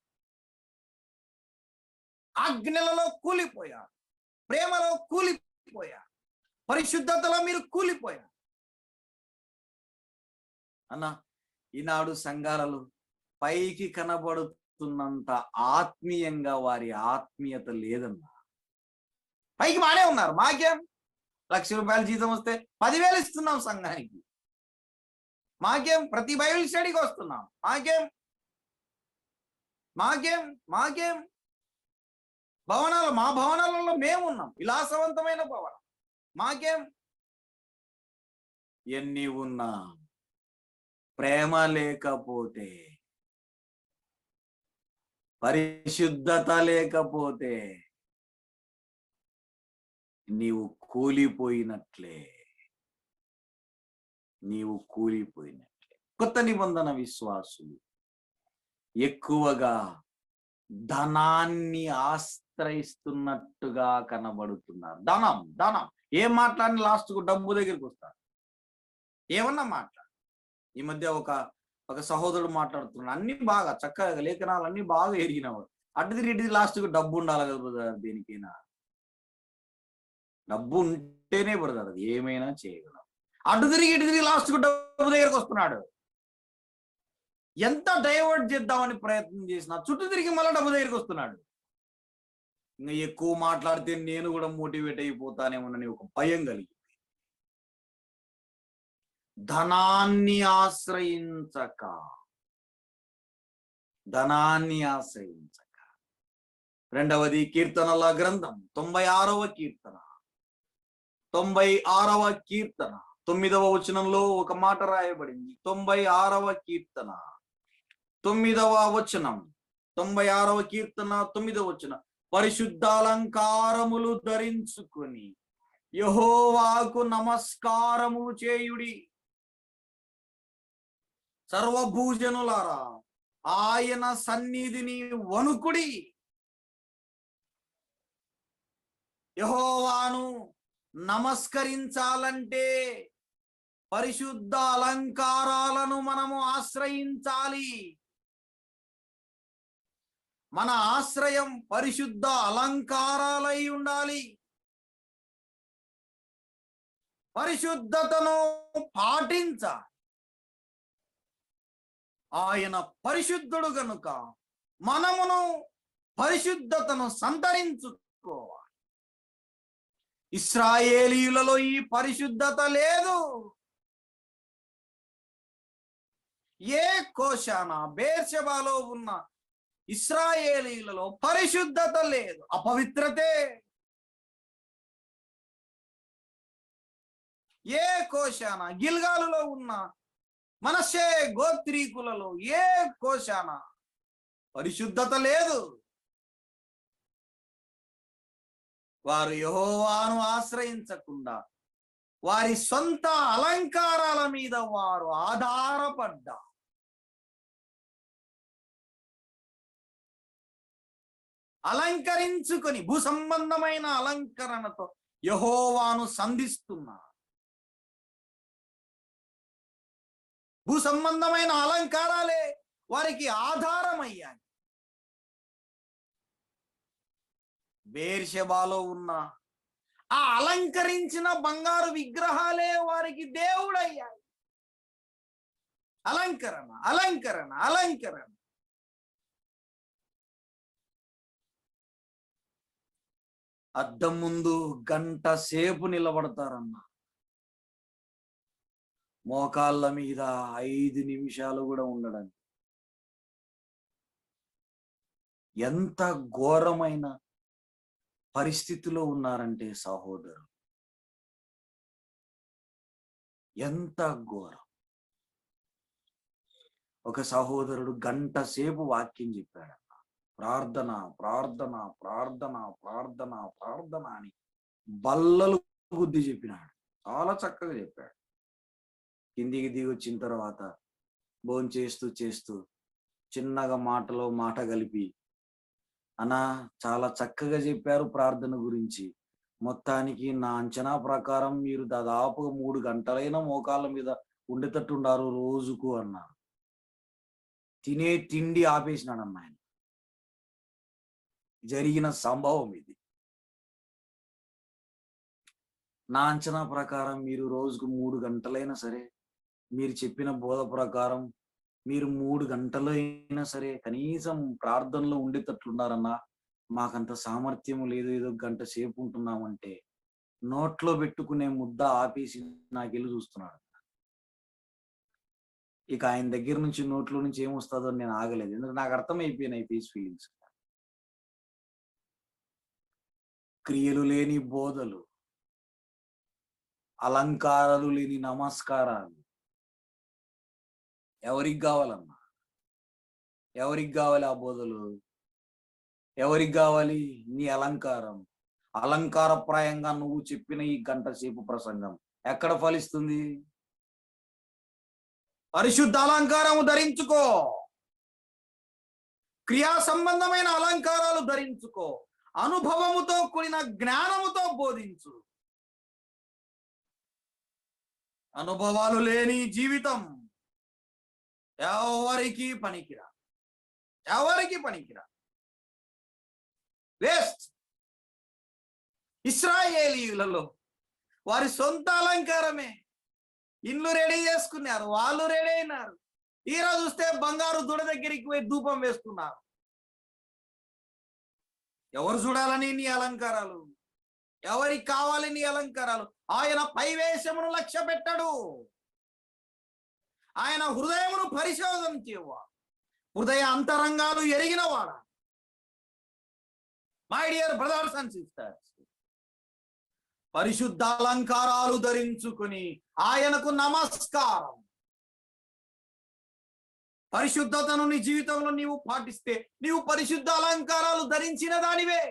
S2: ఆజ్ఞలలో కూలిపోయారు, ప్రేమలో కూలిపోయారు, పరిశుద్ధతలో మీరు కూలిపోయారు. అన్న, ఈనాడు సంఘాలలో పైకి కనబడుతున్నంత ఆత్మీయంగా వారి ఆత్మీయత లేదన్నా. పైకి బానే ఉన్నారు, మాకేం ₹1,00,000 జీతం వస్తే 10,000 ఇస్తున్నాం సంఘానికి, మాకేం ప్రతి బైబిల్ స్టడీకి వస్తున్నాం, మాకేం భవనాలు, మా భవనాలలో మేమున్నాం, విలాసవంతమైన భవనం, మాకేం. ఎన్ని ఉన్నా ప్రేమ లేకపోతే, పరిశుద్ధత లేకపోతే నీవు కూలిపోయినట్లే. కొత్త నిబంధన విశ్వాసులు ఎక్కువగా ధనాన్ని ఆశ్రయిస్తున్నట్టుగా కనబడుతున్నారు. ధనం ఏం మాట్లాడిన లాస్ట్ కు డబ్బు దగ్గరికి వస్తారు. ఏమన్నా మాట్లాడు. ఈ మధ్య ఒక సహోదరుడు మాట్లాడుతున్నాడు, అన్ని బాగా చక్కగా లేఖనాలు అన్ని బాగా ఎరిగినవాడు. అటు తిరిగి లాస్ట్ కు డబ్బు ఉండాలి కదా బ్రదర్, దేనికైనా డబ్బు ఉంటేనే బ్రదర్ అది ఏమైనా చేయగలం. అటు తిరిగి లాస్ట్ కు డబ్బు దగ్గరకు వస్తున్నాడు. ఎంత డైవర్ట్ చేద్దామని ప్రయత్నం చేసినా చుట్టూ తిరిగి మళ్ళీ డబ్బు దగ్గరికి వస్తున్నాడు. ఇంకా ఎక్కువ మాట్లాడితే నేను కూడా మోటివేట్ అయిపోతానేమోనని ఒక భయం కలిగి ధనాన్ని ఆశ్రయించక. రెండవది కీర్తనల గ్రంథం 96వ కీర్తన 9వ వచనంలో ఒక మాట రాయబడింది. 96వ కీర్తన 9వ వచనం, 96వ కీర్తన 9వ వచనం. పరిశుద్ధాలంకారములు ధరించుకొని యెహోవాకు నమస్కారము చేయుడి. సర్వభూజనులారా ఆయన సన్నిధిని వణుకుడి. యెహోవాను నమస్కరించాలంటే పరిశుద్ధ అలంకారాలను మనము ఆశ్రయించాలి. మన ఆశ్రయం పరిశుద్ధ అలంకారాలై ఉండాలి. పరిశుద్ధతను పాటించాలి. ఆయన పరిశుద్ధుడు గనుక మనమును పరిశుద్ధతను సంతరించుకోవాలి. ఇశ్రాయేలీయులలో ఈ పరిశుద్ధత లేదు. ఏ కోశాన బేర్షెబాలో ఉన్న ఇశ్రాయేలీయులలో పరిశుద్ధత లేదు, అపవిత్రతే. ఏ కోశాన గిల్గాలులో ఉన్న మనష్షే గోత్రీకులలో ఏ కోశాన పరిశుద్ధత లేదు. వారు యెహోవాను ఆశ్రయించకుండా వారి సొంత అలంకారాల మీద వారు ఆధారపడ్డారు. అలంకరించుకొని భూసంబంధమైన అలంకరణతో యెహోవాను సంధిస్తున్నారు. భూసంబంధమైన అలంకారాలే వారికి ఆధారమయ్యాయి. బేర్షెబాలో ఉన్న ఆ అలంకరించిన బంగారు విగ్రహాలే వారికి దేవుడయ్యాయి. అలంకరణ అలంకరణ అలంకరణ. అద్దం ముందు గంట సేపు నిలబడతారన్న, మోకాళ్ళ మీద 5 నిమిషాలు కూడా ఉండడానికి. ఎంత ఘోరమైన పరిస్థితిలో ఉన్నారంటే సహోదరు, ఎంత ఘోరం. ఒక సహోదరుడు గంట సేపు వాక్యం చెప్పాడన్న, ప్రార్థన ప్రార్థన ప్రార్థన ప్రార్థన ప్రార్థన అని బల్లలు గుద్ది చెప్పినాడు. చాలా చక్కగా చెప్పాడు. కిందికి దిగి వచ్చిన తర్వాత భోంచేస్తూ చేస్తూ చిన్నగా మాటలో మాట కలిపి, అన్నా చాలా చక్కగా చెప్పారు ప్రార్థన గురించి, మొత్తానికి నా అంచనా ప్రకారం మీరు దాదాపుగా 3 గంటలైనా మోకాళ్ళ మీద ఉండేటట్టుండారు రోజుకు అన్నారు. తినే తిండి ఆపేసినాడన్న ఆయన. జరిగిన సంభవం ఇది. నా అంచనా ప్రకారం మీరు రోజుకు 3 గంటలైనా సరే, మీరు చెప్పిన బోధ ప్రకారం మీరు 3 గంటలు అయినా సరే కనీసం ప్రార్థనలో ఉండేటట్లున్నారన్నా. మాకంత సామర్థ్యం లేదు, ఏదో గంట సేపు ఉంటున్నామంటే నోట్లో పెట్టుకునే ముద్ద ఆపేసి నాకెళ్ళి చూస్తున్నాడు. ఇక ఆయన దగ్గర నుంచి నోట్లో నుంచి ఏమొస్తుందో నేను ఆగలేదు, ఎందుకంటే నాకు అర్థమైపోయినాయి పీస్ ఫీలింగ్స్. క్రియలు లేని బోధలు, అలంకారాలు లేని నమస్కారాలు ఎవరికి కావాలన్నా? ఎవరికి కావాలి ఆ బోధలు? ఎవరికి కావాలి నీ అలంకారం? అలంకారప్రాయంగా నువ్వు చెప్పిన ఈ గంట సేపు ప్రసంగం ఎక్కడ ఫలిస్తుంది? పరిశుద్ధ అలంకారము ధరించుకో, క్రియా సంబంధమైన అలంకారాలు ధరించుకో, అనుభవముతో కూడిన జ్ఞానముతో బోధించు. అనుభవాలు లేని జీవితం ఎవరికి పనికిరా, ఎవరికి పనికిరా, వేస్ట్. ఇశ్రాయేలీయులలో వారి సొంత అలంకారమే. ఇల్లు రెడీ చేసుకున్నారు, వాళ్ళు రెడీ అయినారు. ఈరోజు చూస్తే బంగారు దుడ దగ్గరికి పోయి ధూపం వేస్తున్నారు. ఎవరు చూడాలని నీ అలంకారాలు? ఎవరికి కావాలి నీ అలంకారాలు? ఆయన పైవేషమును లక్ష్య పెట్టడు. ఆయన హృదయమును పరిశోధన చేయవా, హృదయ అంతరంగాలు ఎరిగినవాడా. My dear brothers and sisters, పరిశుద్ధ అలంకారాలు ధరించుకుని ఆయనకు నమస్కారం. పరిశుద్ధతను నీ జీవితంలో నీవు పాటిస్తే నీవు పరిశుద్ధ అలంకారాలు ధరించిన దానివే.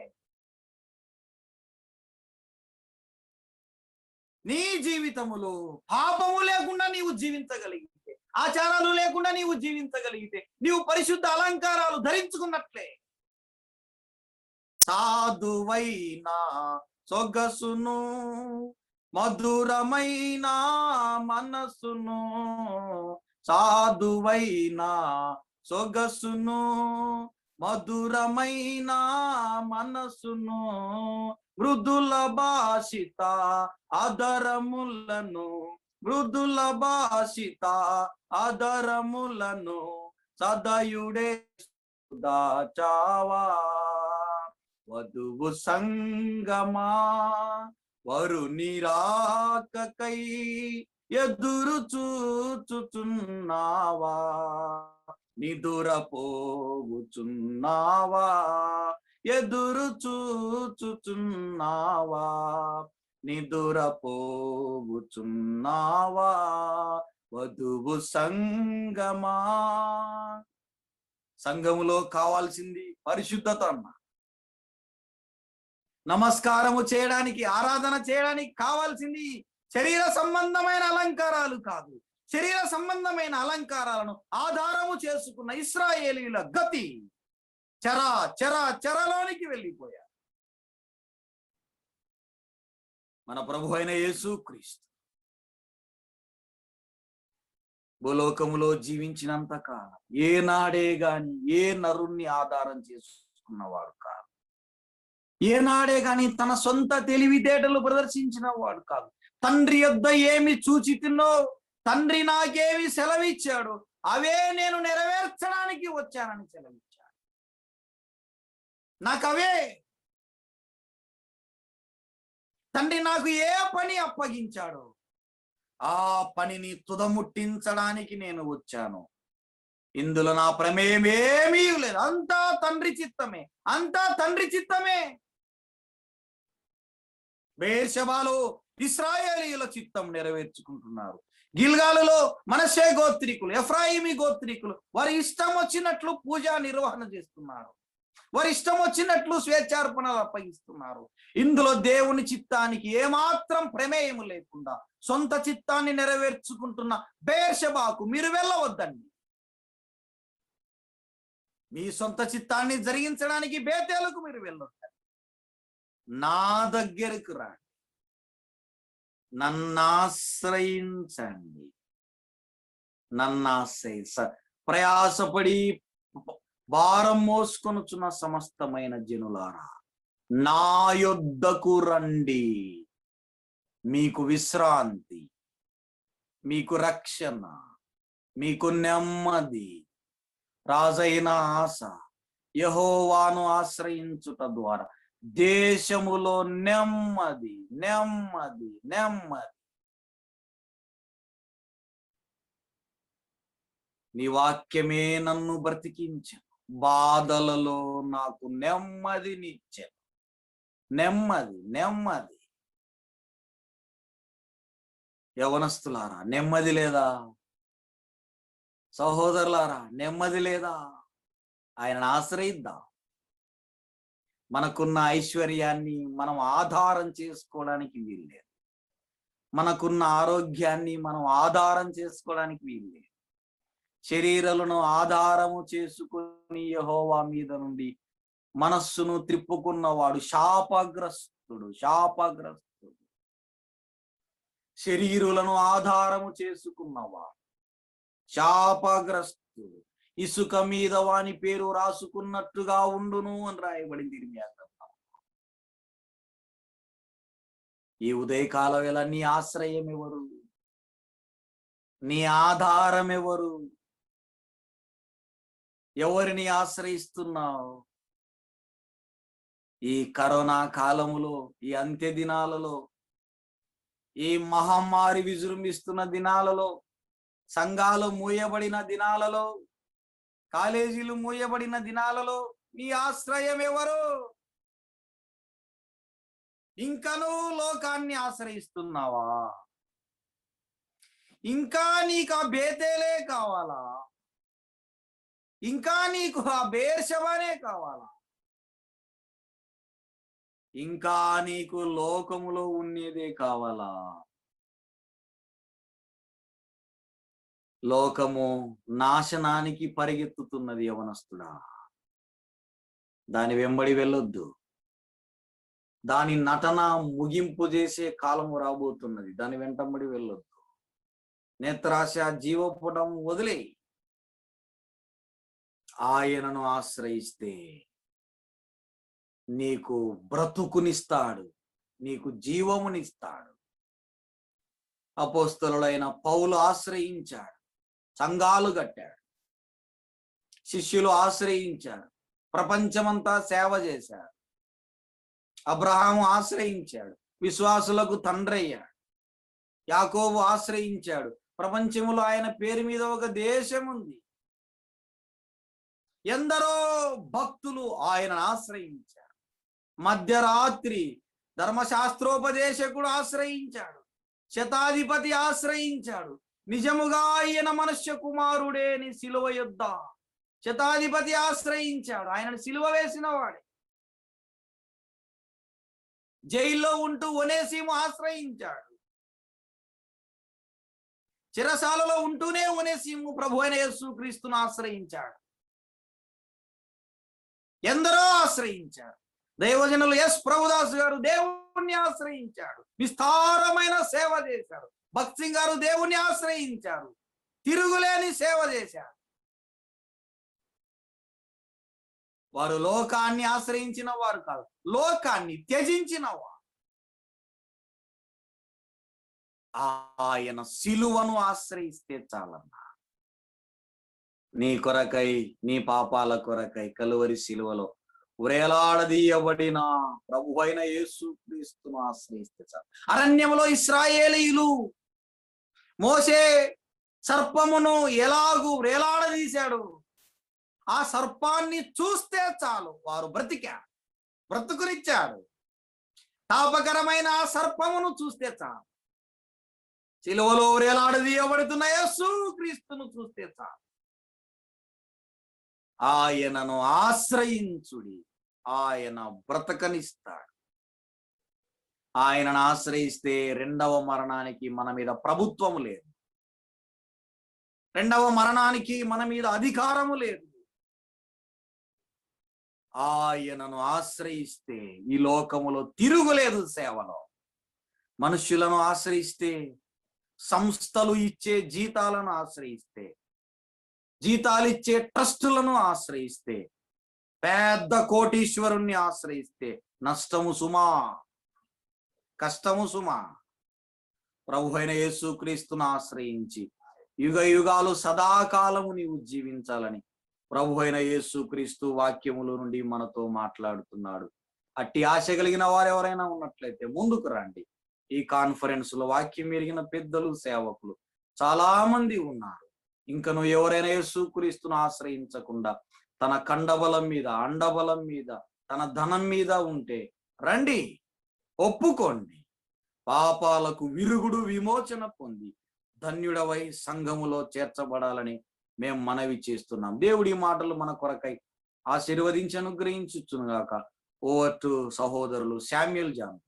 S2: నీ జీవితములో పాపము లేకుండా నీవు జీవించగలిగితే, ఆచారాలు లేకుండా నీవు జీవించగలిగితే నీవు పరిశుద్ధ అలంకారాలు ధరించుకున్నట్లే. సాధువైన సొగసును, మధురమైన మనసును, సాధువైన సొగసును, మధురమైన మనసును, మృదుల భాషిత ఆదరములను, మృదుల భాషిత ఆదరములను సదయుడే దాచావా. వధువు సంగమా వరుని రాకకై ఎదురు చూచుచున్నావా, నిదురపోవుచున్నావా, ఎదురు చూచుచున్నావా, నిదురపోవుచున్నావా, వధువు సంగమా. సంఘములో కావాల్సింది పరిశుద్ధత అన్న. నమస్కారము చేయడానికి, ఆరాధన చేయడానికి కావాల్సింది శరీర సంబంధమైన అలంకారాలు కాదు. శరీర సంబంధమైన అలంకారాలను ఆధారము చేసుకున్న ఇశ్రాయేలీయుల గతి చెరలోనికి వెళ్ళిపోయారు. మన ప్రభు అయిన యేసుక్రీస్తు భూలోకములో జీవించినంత కాలం ఏనాడే గాని ఏ నరుణ్ణి ఆధారం చేసుకున్నవాడు కాదు. ఏనాడే గాని తన సొంత తెలివితేటలు ప్రదర్శించిన వాడు కాదు. తండ్రి యొద్ద ఏమి చూచి తిన్నో, తండ్రి నాకేమి సెలవిచ్చాడు, అవే నేను నెరవేర్చడానికి వచ్చానని సెలవిచ్చాడు. నాకు అవే, తండ్రి నాకు ఏ పని అప్పగించాడో ఆ పనిని తుదముట్టించడానికి నేను వచ్చాను. ఇందులో నా ప్రమేయమేమీ లేదు. అంతా తండ్రి చిత్తమే, అంతా తండ్రి చిత్తమే. బెయేర్షెబాలో ఇశ్రాయేలీయుల చిత్తం నెరవేర్చుకుంటున్నారు. గిల్గాలులో మనష్షే గోత్రికులు, ఎఫ్రాయిమీ గోత్రికులు వారి ఇష్టం వచ్చినట్లు పూజా నిర్వహణ చేస్తున్నారు. వారి ఇష్టం వచ్చినట్లు స్వేచ్ఛార్పణలు అప్పగిస్తున్నారు. ఇందులో దేవుని చిత్తానికి ఏమాత్రం ప్రమేయం లేకుండా సొంత చిత్తాన్ని నెరవేర్చుకుంటున్న బెయేర్షెబాకు మీరు వెళ్ళవద్దండి. మీ సొంత చిత్తాన్ని జరిగించడానికి బేతేలుకు మీరు వెళ్ళొద్దండి. నా దగ్గరకు రండి, నన్నాశ్రయించండి. ప్రయాసపడి భారం మోసుకొనుచున్న సమస్తమైన జనులారా, నా యొద్దకు రండి. మీకు విశ్రాంతి, మీకు రక్షణ, మీకు నెమ్మది. రాజైన ఆశ యెహోవాను ఆశ్రయించుట ద్వారా దేశములో నెమ్మది, నెమ్మది, నెమ్మది. నీ వాక్యమే నన్ను బ్రతికించను, బాధలలో నాకు నెమ్మదినిచ్చెను. నెమ్మది, నెమ్మది. యవనస్తులారా, నెమ్మది లేదా? సహోదరులారా, నెమ్మది లేదా? ఆయనను ఆశ్రయిద్దాం. మనకున్న ఐశ్వర్యాన్ని మనం ఆధారం చేసుకోవడానికి వీల్లేదు. మనకున్న ఆరోగ్యాన్ని మనం ఆధారం చేసుకోవడానికి వీల్లేదు. శరీరాలను ఆధారము చేసుకుని యెహోవా మీద నుండి మనస్సును త్రిప్పుకున్నవాడు శాపగ్రస్తుడు, శాపగ్రస్తుడు. శరీరులను ఆధారము చేసుకున్నవాడు శాపగ్రస్తుడు. ఇసుక మీద వాని పేరు రాసుకున్నట్టుగా ఉండును అని రాయబడింది ఇర్మీయా గ్రంథంలో. ఈ ఉదయకాల వేళ నీ ఆశ్రయం ఎవరు? నీ ఆధారం ఎవరు? ఎవరిని ఆశ్రయిస్తున్నావు? ఈ కరోనా కాలములో, ఈ అంత్య దినాలలో, ఈ మహమ్మారి విజృంభిస్తున్న దినాలలో, సంఘాలు మూయబడిన దినాలలో, కాలేజీలు మూయబడిన దినాలలో నీ ఆశ్రయం ఎవరు? ఇంకనూ లోకాన్ని ఆశ్రయిస్తున్నావా? ఇంకా నీకు ఆ బేతేలే కావాలా? ఇంకా నీకు ఆ బెయేర్షెబానే కావాలా? ఇంకా నీకు లోకములో ఉన్నదే కావాలా? లోకము నాశనానికి పరిగెత్తుతున్నది యవనస్తుడా. దాని వెంబడి వెళ్ళొద్దు. దాని నటన ముగింపు చేసే కాలము రాబోతున్నది. దాని వెంటబడి వెళ్ళొద్దు. నేత్రాశ జీవపుటం వదిలే. ఆయనను ఆశ్రయిస్తే నీకు బ్రతుకునిస్తాడు, నీకు జీవమునిస్తాడు. అపోస్తలుడైన పౌలు ఆశ్రయించాడు, సంఘాలు కట్టాడు. శిష్యులు ఆశ్రయించారు, ప్రపంచమంతా సేవ చేశారు. అబ్రహాము ఆశ్రయించాడు, విశ్వాసులకు తండ్రి అయ్యాడు. యాకోబు ఆశ్రయించాడు, ప్రపంచంలో ఆయన పేరు మీద ఒక దేశం ఉంది. ఎందరో భక్తులు ఆయనను ఆశ్రయించారు. మధ్యరాత్రి ధర్మశాస్త్రోపదేశకుడు ఆశ్రయించాడు, శతాధిపతి ఆశ్రయించాడు. నిజముగా ఈయన మనుష్య కుమారుడే అని సిలువ యొద్ద శతాధిపతి ఆశ్రయించాడు, ఆయనను సిలువ వేసిన వాడే. జైల్లో ఉంటూ ఒనేసిము ఆశ్రయించాడు. చెరసాలలో ఉంటూనే ఒనేసిము ప్రభు అయిన యేసుక్రీస్తును ఆశ్రయించాడు. ఎందరో ఆశ్రయించారు. దైవజనులు ఎస్ ప్రభుదాస్ గారు దేవుణ్ణి ఆశ్రయించాడు, విస్తారమైన సేవ చేశారు. భక్త్ సింగ్ గారు దేవుణ్ణి ఆశ్రయించారు, తిరుగులేని సేవ చేశారు. వారు లోకాన్ని ఆశ్రయించిన వారు కాదు, లోకాన్ని త్యజించిన వారు. ఆయన సిలువను ఆశ్రయిస్తే చాలన్నా. నీ కొరకై, నీ పాపాల కొరకై కలువరి సిలువలో వ్రేలాడదీయబడిన ప్రభు అయిన యేసుక్రీస్తును ఆశ్రయిస్తే చాలు. అరణ్యంలో ఇశ్రాయేలీయులు మోసే సర్పమును ఎలాగూ వ్రేలాడదీశాడు, ఆ సర్పాన్ని చూస్తే చాలు వారు బ్రతుకునిచ్చాడు. తాపకరమైన ఆ సర్పమును చూస్తే చాలు. సిలువలో వ్రేలాడదీయబడుతున్న యేసుక్రీస్తును చూస్తే చాలు. ఆయనను ఆశ్రయించుడి, ఆయన బ్రతకనిస్తాడు. ఆయనను ఆశ్రయిస్తే రెండవ మరణానికి మన మీద ప్రభుత్వము లేదు, రెండవ మరణానికి మన మీద అధికారము లేదు. ఆయనను ఆశ్రయిస్తే ఈ లోకములో తిరుగులేదు. సేవలో మనుష్యులను ఆశ్రయిస్తే, సంస్థలు ఇచ్చే జీతాలను ఆశ్రయిస్తే, జీతాలిచ్చే ట్రస్టులను ఆశ్రయిస్తే, పెద్ద కోటీశ్వరుణ్ణి ఆశ్రయిస్తే నష్టము సుమా, కష్టము సుమా. ప్రభు అయిన యేసుక్రీస్తును ఆశ్రయించి యుగ యుగాలు సదాకాలము నీవు జీవించాలని ప్రభు అయిన యేసుక్రీస్తు వాక్యముల నుండి మనతో మాట్లాడుతున్నాడు. అట్టి ఆశ కలిగిన వారు ఎవరైనా ఉన్నట్లయితే ముందుకు రండి. ఈ కాన్ఫరెన్స్ లో వాక్యం ఎరిగిన పెద్దలు, సేవకులు చాలా మంది ఉన్నారు. ఇంకను ఎవరైనా యేసుక్రీస్తును ఆశ్రయించకుండా తన కండబలం మీద, అండబలం మీద, తన ధనం మీద ఉంటే రండి, ఒప్పుకోండి. పాపాలకు విరుగుడు, విమోచన పొంది ధన్యుడవై సంఘములో చేర్చబడాలని మేము మనవి చేస్తున్నాం. దేవుడి మాటలు మన కొరకై ఆశీర్వదించి అనుగ్రహించుచునుగాక. ఓవర్ టు సహోదరులు శామ్యూల్ జాన్.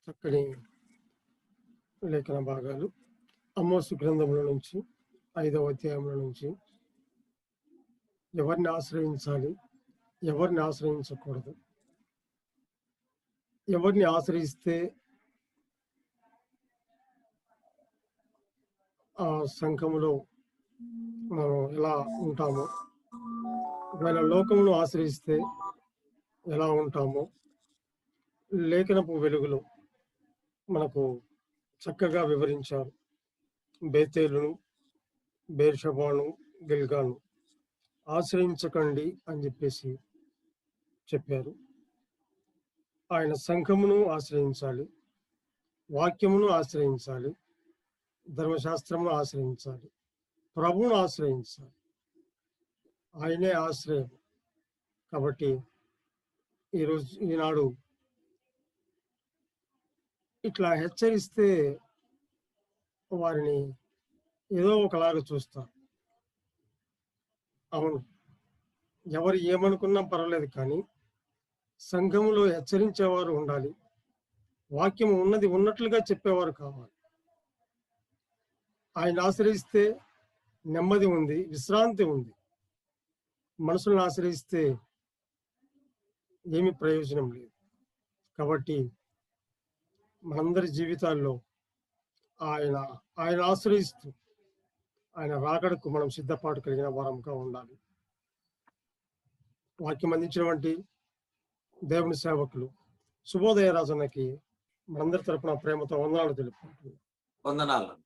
S1: చక్కని లేఖన భాగాలు ఆమోసు గ్రంథముల నుంచి 5వ అధ్యాయంలో నుంచి ఎవరిని ఆశ్రయించాలి, ఎవరిని ఆశ్రయించకూడదు, ఎవరిని ఆశ్రయిస్తే ఆ సంఘములో మనం ఎలా ఉంటామో, ఒకవేళ లోకమును ఆశ్రయిస్తే ఎలా ఉంటామో లేఖనపు వెలుగులో మనకు చక్కగా వివరించారు. బేతేలును, బేర్షబాను, గిల్గాను ఆశ్రయించకండి అని చెప్పేసి చెప్పారు. ఆయన సంఘమును ఆశ్రయించాలి, వాక్యమును ఆశ్రయించాలి, ధర్మశాస్త్రమును ఆశ్రయించాలి, ప్రభువును ఆశ్రయించాలి. ఆయనే ఆశ్రయం. కాబట్టి ఈనాడు ఇట్లా హెచ్చరిస్తే వారిని ఏదో ఒకలాగా చూస్తారు. అవును, ఎవరు ఏమనుకున్నా పర్వాలేదు, కానీ సంఘములో హెచ్చరించేవారు ఉండాలి. వాక్యం ఉన్నది ఉన్నట్లుగా చెప్పేవారు కావాలి. ఆయన ఆశ్రయిస్తే నెమ్మది ఉంది, విశ్రాంతి ఉంది. మనుషులను ఆశ్రయిస్తే ఏమి ప్రయోజనం లేదు. కాబట్టి మనందరి జీవితాల్లో ఆయన ఆశ్రయిస్తూ ఆయన రాకడకు మనం సిద్ధపాటు కలిగిన వారంగా ఉండాలి. వాక్యం అందించినటువంటి దేవుని సేవకులు శుభోదయ రాజన్నకి మనందరి తరపున ప్రేమతో వందనాలు తెలుపుకుంటున్నాం.
S2: వందనాలు.